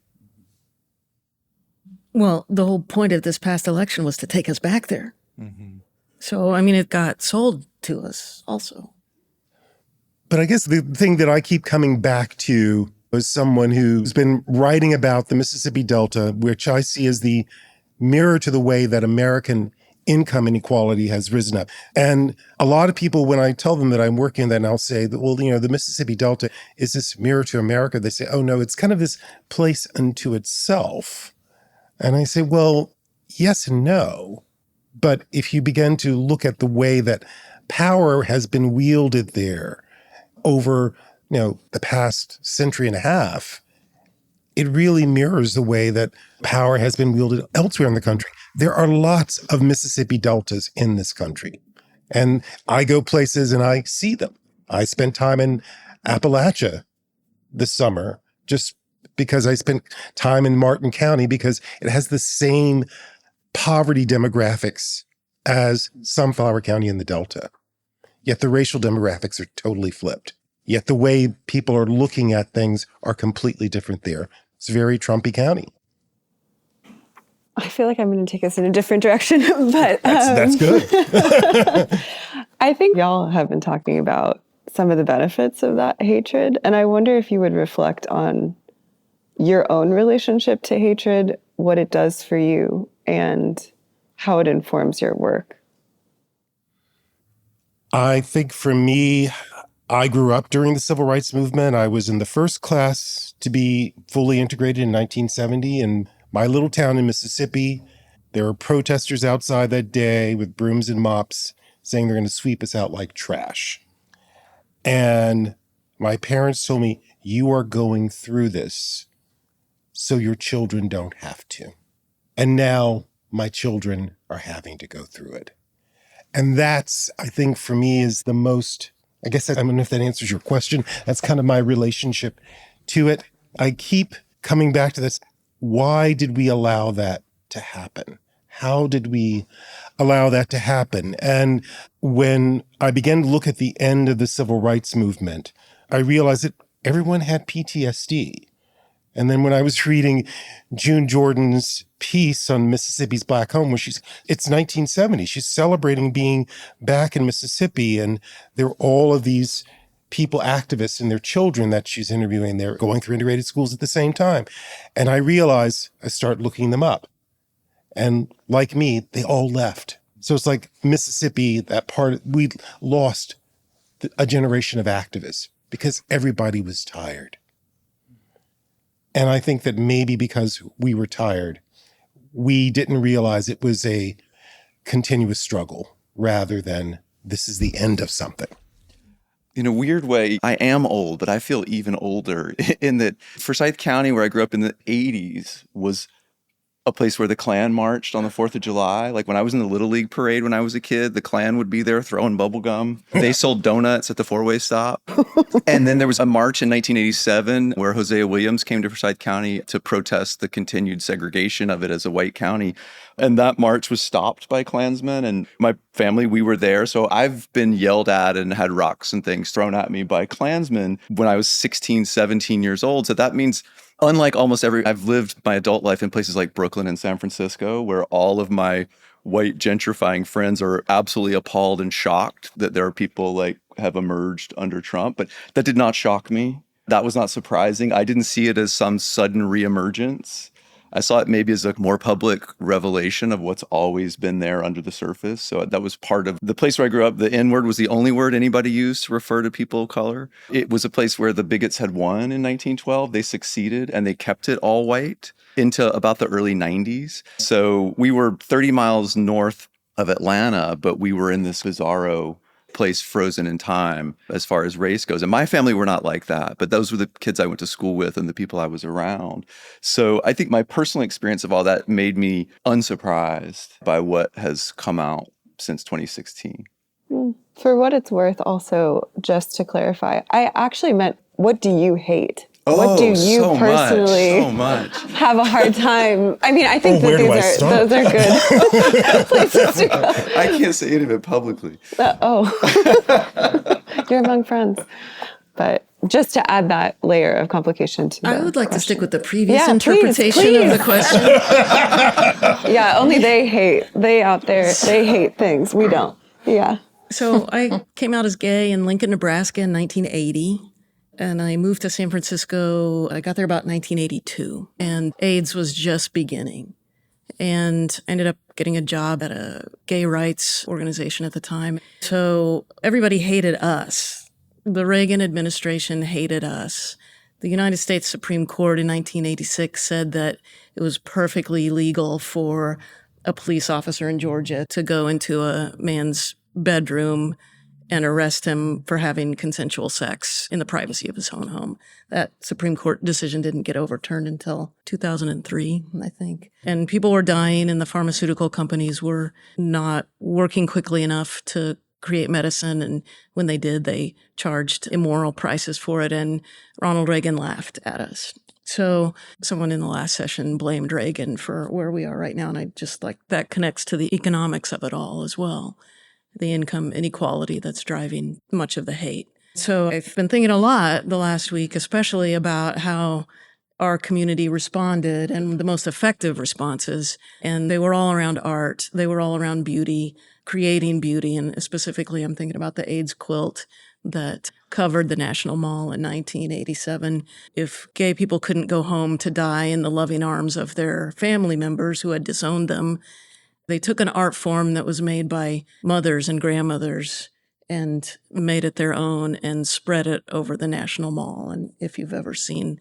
Well, the whole point of this past election was to take us back there. So, I mean, it got sold to us also. But I guess the thing that I keep coming back to is someone who's been writing about the Mississippi Delta, which I see as the mirror to the way that American income inequality has risen up. And a lot of people, when I tell them that I'm working on that, and I'll say that, well, the Mississippi Delta is this mirror to America. They say, oh no, it's kind of this place unto itself. And I say, well, yes and no. But if you begin to look at the way that power has been wielded there over, the past century and a half, it really mirrors the way that power has been wielded elsewhere in the country. There are lots of Mississippi Deltas in this country. And I go places and I see them. I spent time in Appalachia this summer just because I spent time in Martin County because it has the same poverty demographics as Sunflower County in the Delta. Yet the racial demographics are totally flipped. Yet the way people are looking at things are completely different there. It's very Trumpy County. I feel like I'm going to take us in a different direction, but that's good. I think y'all have been talking about some of the benefits of that hatred, and I wonder if you would reflect on your own relationship to hatred, what it does for you, and how it informs your work. I think for me, I grew up during the Civil Rights Movement. I was in the first class to be fully integrated in 1970 in my little town in Mississippi. There were protesters outside that day with brooms and mops saying they're going to sweep us out like trash. And my parents told me, you are going through this so your children don't have to. And now my children are having to go through it. And that's, I think, for me is the most, I guess, I don't know if that answers your question. That's kind of my relationship to it. I keep coming back to this. Why did we allow that to happen? How did we allow that to happen? And when I began to look at the end of the civil rights movement, I realized that everyone had PTSD. And then when I was reading June Jordan's piece on Mississippi's Black Home, it's 1970. She's celebrating being back in Mississippi. And there are all of these people, activists, and their children that she's interviewing. They're going through integrated schools at the same time. And I realized, I started looking them up. And like me, they all left. So it's like Mississippi, that part, we lost a generation of activists because everybody was tired. And I think that maybe because we were tired, we didn't realize it was a continuous struggle rather than this is the end of something. In a weird way, I am old, but I feel even older in that Forsyth County, where I grew up in the 80s, was a place where the Klan marched on the 4th of July. Like when I was in the Little League parade when I was a kid, the Klan would be there throwing bubble gum. They sold donuts at the four-way stop. And then there was a march in 1987 where Hosea Williams came to Forsyth County to protest the continued segregation of it as a white county. And that march was stopped by Klansmen. And my family, we were there. So I've been yelled at and had rocks and things thrown at me by Klansmen when I was 16, 17 years old. So that means, unlike I've lived my adult life in places like Brooklyn and San Francisco, where all of my white gentrifying friends are absolutely appalled and shocked that there are people like have emerged under Trump. But that did not shock me That was not surprising. I didn't see it as some sudden reemergence. I saw it maybe as a more public revelation of what's always been there under the surface. So that was part of the place where I grew up. The N-word was the only word anybody used to refer to people of color. It was a place where the bigots had won in 1912. They succeeded, and they kept it all white into about the early 90s. So we were 30 miles north of Atlanta, but we were in this bizarro place frozen in time as far as race goes. And my family were not like that, but those were the kids I went to school with and the people I was around. So I think my personal experience of all that made me unsurprised by what has come out since 2016. For what it's worth, also, just to clarify, I actually meant, what do you hate? What do you so personally much. have a hard time? I mean, I think where do I that start? those are good places to go. I can't say any of it publicly. You're among friends. But just to add that layer of complication to I would like question. to stick with the previous Yeah, interpretation please. of the question. Yeah, only they out there, they hate things. We don't. Yeah. So I came out as gay in Lincoln, Nebraska in 1980. And I moved to San Francisco. I got there about 1982. And AIDS was just beginning. And I ended up getting a job at a gay rights organization at the time. So everybody hated us. The Reagan administration hated us. The United States Supreme Court in 1986 said that it was perfectly legal for a police officer in Georgia to go into a man's bedroom and arrest him for having consensual sex in the privacy of his own home. That Supreme Court decision didn't get overturned until 2003, I think. And people were dying, and the pharmaceutical companies were not working quickly enough to create medicine. And when they did, they charged immoral prices for it. And Ronald Reagan laughed at us. So someone in the last session blamed Reagan for where we are right now. And I just that connects to the economics of it all as well. The income inequality that's driving much of the hate. So I've been thinking a lot the last week, especially about how our community responded and the most effective responses. And they were all around art. They were all around beauty, creating beauty. And specifically, I'm thinking about the AIDS quilt that covered the National Mall in 1987. If gay people couldn't go home to die in the loving arms of their family members who had disowned them, they took an art form that was made by mothers and grandmothers and made it their own and spread it over the National Mall. And if you've ever seen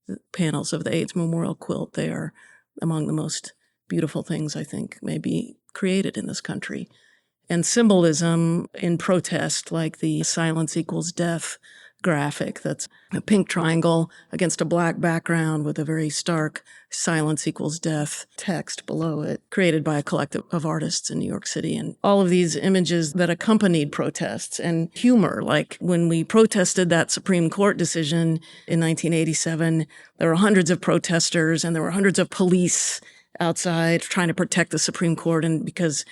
the panels of the AIDS Memorial Quilt, they are among the most beautiful things I think may be created in this country. And symbolism in protest, like the Silence Equals Death graphic that's a pink triangle against a black background with a very stark silence equals death text below it, created by a collective of artists in New York City. And all of these images that accompanied protests and humor, like when we protested that Supreme Court decision in 1987, there were hundreds of protesters and there were hundreds of police outside trying to protect the Supreme Court. And because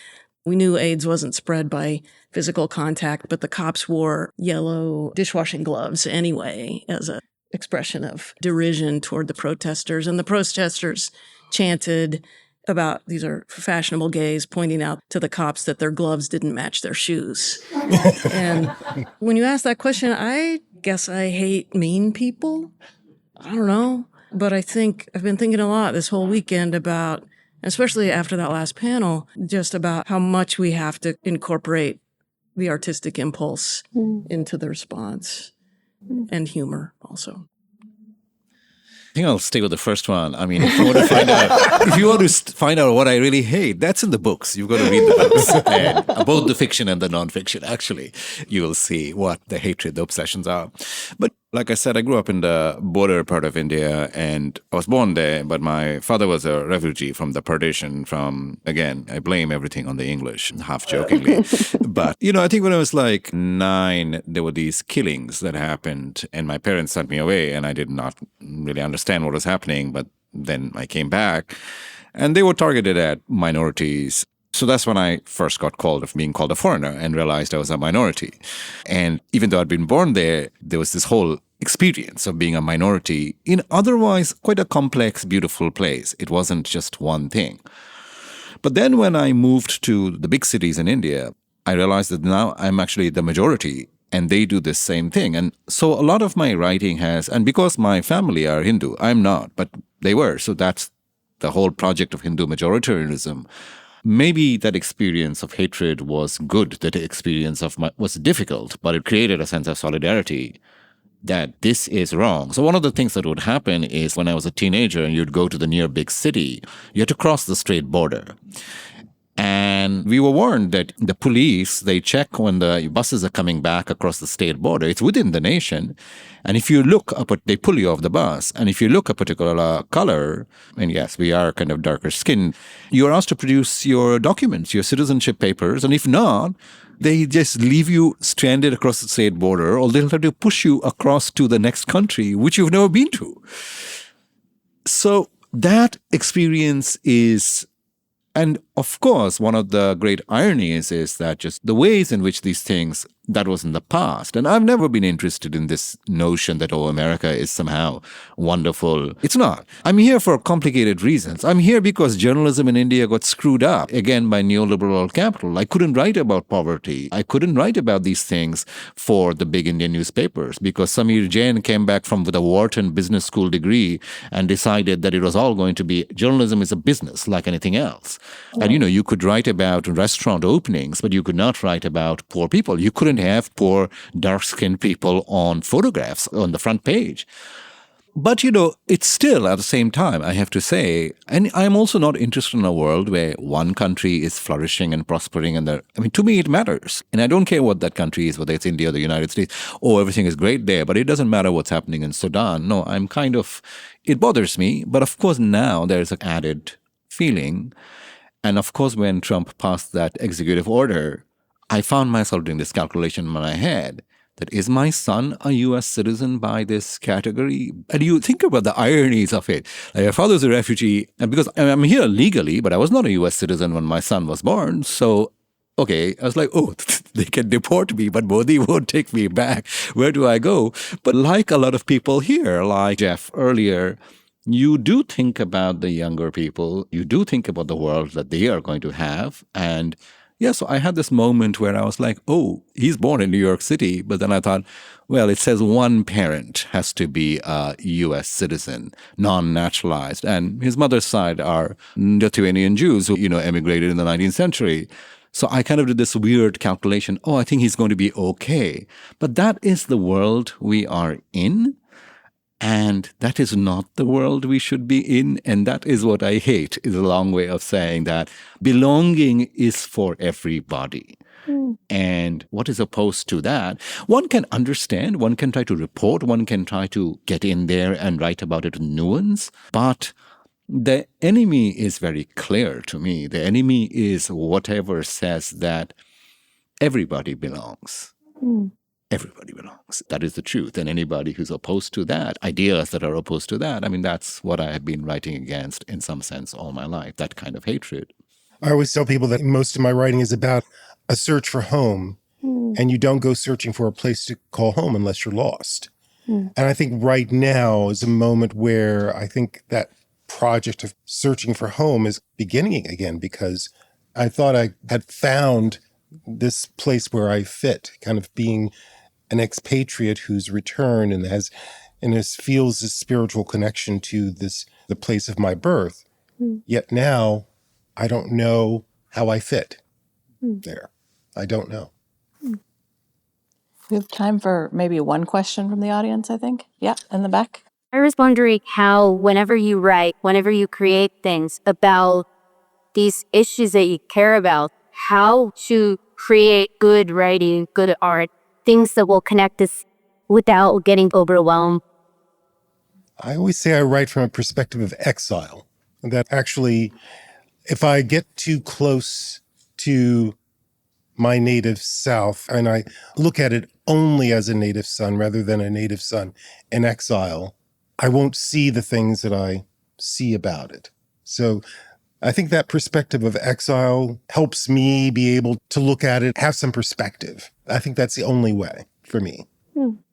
we knew AIDS wasn't spread by physical contact, but the cops wore yellow dishwashing gloves anyway as an expression of derision toward the protesters. And the protesters chanted about, these are fashionable gays, pointing out to the cops that their gloves didn't match their shoes. And when you ask that question, I guess I hate mean people. I don't know. But I think I've been thinking a lot this whole weekend about, especially after that last panel, just about how much we have to incorporate the artistic impulse into the response and humor also. I think I'll stay with the first one. I mean, if you want to find out, what I really hate, that's in the books. You've got to read the books, and both the fiction and the nonfiction. Actually, you will see what the hatred, the obsessions are. But like I said, I grew up in the border part of India, and I was born there. But my father was a refugee from the partition. Again, I blame everything on the English, half jokingly. But I think when I was like 9, there were these killings that happened, and my parents sent me away, and I did not really understand what was happening. But then I came back, and they were targeted at minorities. So that's when I first got being called a foreigner and realized I was a minority. And even though I'd been born there, there was this whole experience of being a minority in otherwise quite a complex, beautiful place. It wasn't just one thing. But then when I moved to the big cities in India, I realized that now I'm actually the majority and they do the same thing. And so a lot of my writing has, and because my family are Hindu, I'm not, but they were. So that's the whole project of Hindu majoritarianism. Maybe that experience of hatred was good, that experience was difficult, but it created a sense of solidarity that this is wrong. So one of the things that would happen is when I was a teenager and you'd go to the near big city, you had to cross the state border. And we were warned that the police, they check when the buses are coming back across the state border. It's within the nation. And if you look up, they pull you off the bus. And if you look a particular color, and yes, we are kind of darker skinned, you're asked to produce your documents, your citizenship papers. And if not, they just leave you stranded across the state border, or they'll have to push you across to the next country, which you've never been to. So that experience is... And of course, one of the great ironies is that just the ways in which these things, that was in the past. And I've never been interested in this notion that, oh, America is somehow wonderful. It's not. I'm here for complicated reasons. I'm here because journalism in India got screwed up, again, by neoliberal capital. I couldn't write about poverty. I couldn't write about these things for the big Indian newspapers because Samir Jain came back with a Wharton Business School degree and decided that it was all going to be, journalism is a business like anything else. And, you could write about restaurant openings, but you could not write about poor people. You couldn't have poor, dark-skinned people on photographs on the front page. But, it's still, at the same time, I have to say, and I'm also not interested in a world where one country is flourishing and prospering. To me, it matters. And I don't care what that country is, whether it's India or the United States. Oh, everything is great there, but it doesn't matter what's happening in Sudan. No, it bothers me. But of course, now there's an added feeling. And of course, when Trump passed that executive order, I found myself doing this calculation in my head that is my son a U.S. citizen by this category? And you think about the ironies of it. Like, my father's a refugee, and because I'm here legally, but I was not a U.S. citizen when my son was born. So, okay, I was like, oh, they can deport me, but Modi won't take me back. Where do I go? But like a lot of people here, like Jeff earlier, you do think about the younger people. You do think about the world that they are going to have. And yeah, so I had this moment where I was like, oh, he's born in New York City. But then I thought, well, it says one parent has to be a U.S. citizen, non-naturalized. And his mother's side are Lithuanian Jews who, emigrated in the 19th century. So I kind of did this weird calculation. Oh, I think he's going to be okay. But that is the world we are in. And that is not the world we should be in. And that is what I hate, is a long way of saying that belonging is for everybody. And what is opposed to that? One can understand, one can try to report, one can try to get in there and write about it with nuance. But the enemy is very clear to me. The enemy is whatever says that everybody belongs. Everybody belongs. That is the truth. And anybody who's opposed to that, ideas that are opposed to that, that's what I have been writing against in some sense all my life, that kind of hatred. I always tell people that most of my writing is about a search for home, and you don't go searching for a place to call home unless you're lost. And I think right now is a moment where I think that project of searching for home is beginning again, because I thought I had found this place where I fit, kind of being an expatriate who's returned and feels this spiritual connection to the place of my birth. Yet now I don't know how I fit there. I don't know. We have time for maybe one question from the audience, I think. Yeah, in the back. I was wondering how, whenever you write, whenever you create things about these issues that you care about, how to create good writing, good art, things that will connect us without getting overwhelmed. I always say I write from a perspective of exile. That actually, if I get too close to my native South and I look at it only as a native son rather than a native son in exile, I won't see the things that I see about it. So I think that perspective of exile helps me be able to look at it, have some perspective. I think that's the only way for me.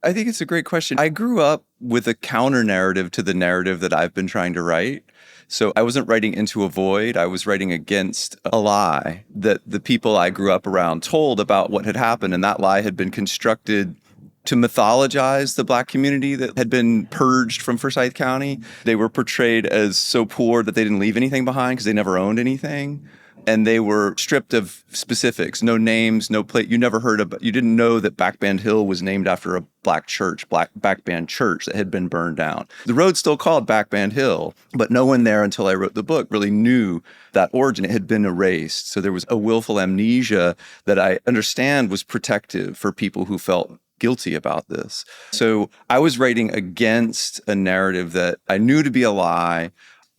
I think it's a great question. I grew up with a counter narrative to the narrative that I've been trying to write. So I wasn't writing into a void. I was writing against a lie that the people I grew up around told about what had happened. And that lie had been constructed to mythologize the Black community that had been purged from Forsyth County. They were portrayed as so poor that they didn't leave anything behind because they never owned anything. And they were stripped of specifics, no names, no plate. You never heard of, you didn't know that Back Band Hill was named after a Black church, Back Band Church that had been burned down. The road's still called Back Band Hill, but no one there until I wrote the book really knew that origin. It had been erased. So there was a willful amnesia that I understand was protective for people who felt guilty about this. So I was writing against a narrative that I knew to be a lie.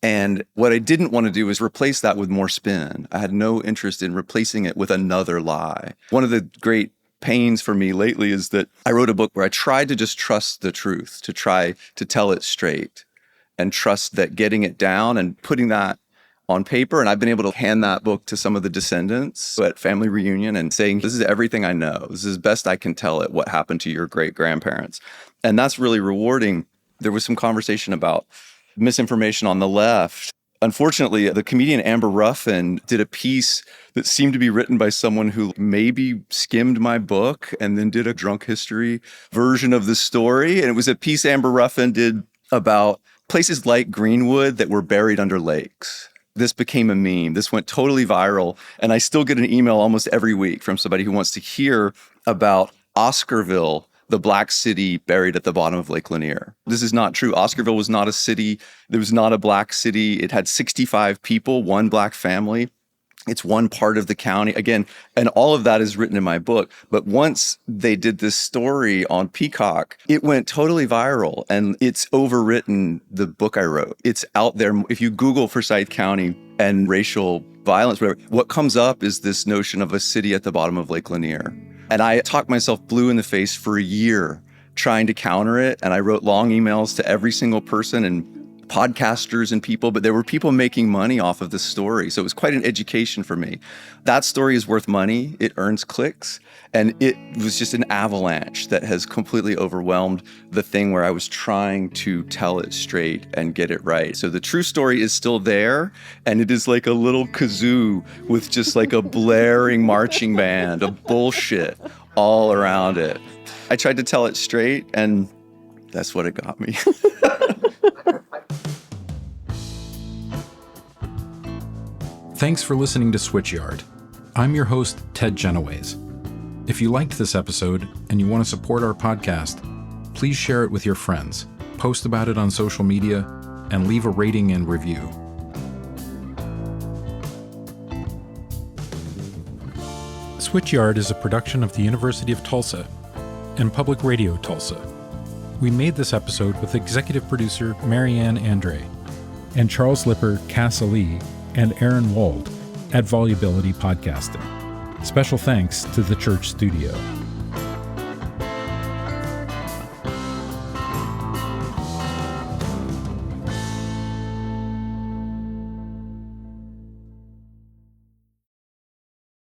And what I didn't want to do is replace that with more spin. I had no interest in replacing it with another lie. One of the great pains for me lately is that I wrote a book where I tried to just trust the truth, to try to tell it straight and trust that getting it down and putting that on paper. And I've been able to hand that book to some of the descendants at family reunion and saying, this is everything I know. This is best I can tell it, what happened to your great-grandparents. And that's really rewarding. There was some conversation about misinformation on the left. Unfortunately, the comedian Amber Ruffin did a piece that seemed to be written by someone who maybe skimmed my book and then did a drunk history version of the story. And it was a piece Amber Ruffin did about places like Greenwood that were buried under lakes. This became a meme. This went totally viral. And I still get an email almost every week from somebody who wants to hear about Oscarville, the Black city buried at the bottom of Lake Lanier. This is not true. Oscarville was not a city. There was not a Black city. It had 65 people, one Black family. It's one part of the county. Again, and all of that is written in my book. But once they did this story on Peacock, it went totally viral and it's overwritten the book I wrote. It's out there. If you Google Forsyth County and racial violence, whatever, what comes up is this notion of a city at the bottom of Lake Lanier. And I talked myself blue in the face for a year trying to counter it. And I wrote long emails to every single person and podcasters and people, but there were people making money off of this story. So it was quite an education for me. That story is worth money. It earns clicks. And it was just an avalanche that has completely overwhelmed the thing where I was trying to tell it straight and get it right. So the true story is still there. And it is like a little kazoo with just like a blaring marching band of bullshit all around it. I tried to tell it straight and that's what it got me. Thanks for listening to Switchyard. I'm your host, Ted Genoways. If you liked this episode and you want to support our podcast, please share it with your friends, post about it on social media, and leave a rating and review. Switchyard is a production of the University of Tulsa and Public Radio Tulsa. We made this episode with executive producer Marianne Andre and Charles Lipper, Cass Ali, and Aaron Wald at Volubility Podcasting. Special thanks to the Church Studio.